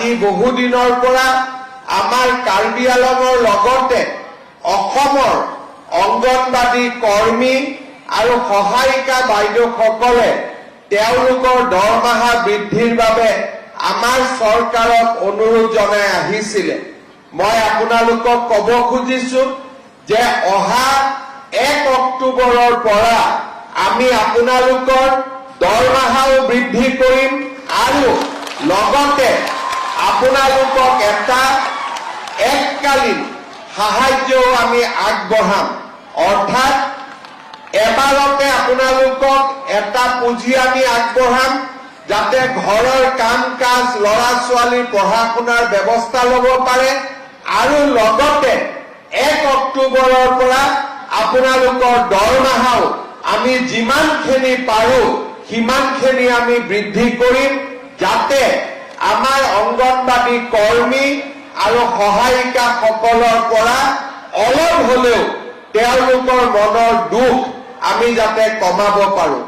আজি বহুদিনৰ পৰা আমাৰ কাৰ্বি আংলঙৰ লগতে অসমৰ অংগনবাদী কৰ্মী আৰু সহায়িকা বাইদেউসকলে তেওঁলোকৰ দৰমহা বৃদ্ধিৰ বাবে আমাৰ চৰকাৰক অনুৰোধ জনাই আহিছিলে। মই আপোনালোকক ক'ব খুজিছো যে অহা 1 অক্টোবৰৰ পৰা আমি আপোনালোকৰ দৰমহাও বৃদ্ধি কৰিম আৰু লগতে আপোনালোকক এটা এককালীন সাহায্যও আমি আগবঢ়াম। অৰ্থাৎ এবাৰতে আপোনালোকক এটা পুঁজি আমি আগবঢ়াম যাতে ঘৰৰ কাম কাজ ল'ৰা ছোৱালী পঢ়া শুনাৰ ব্যৱস্থা ল'ব পাৰে আৰু লগতে 1 অক্টোবৰৰ পৰা আপোনালোকৰ দৰমহাও আমি যিমানখিনি পাৰো সিমানখিনি আমি বৃদ্ধি কৰিম যাতে আমাৰ অংগনবাদী কৰ্মী আৰু সহায়িকাসকলৰ পৰা অলপ হ'লেও তেওঁলোকৰ মনৰ দুখ আমি যাতে কমাব পাৰো।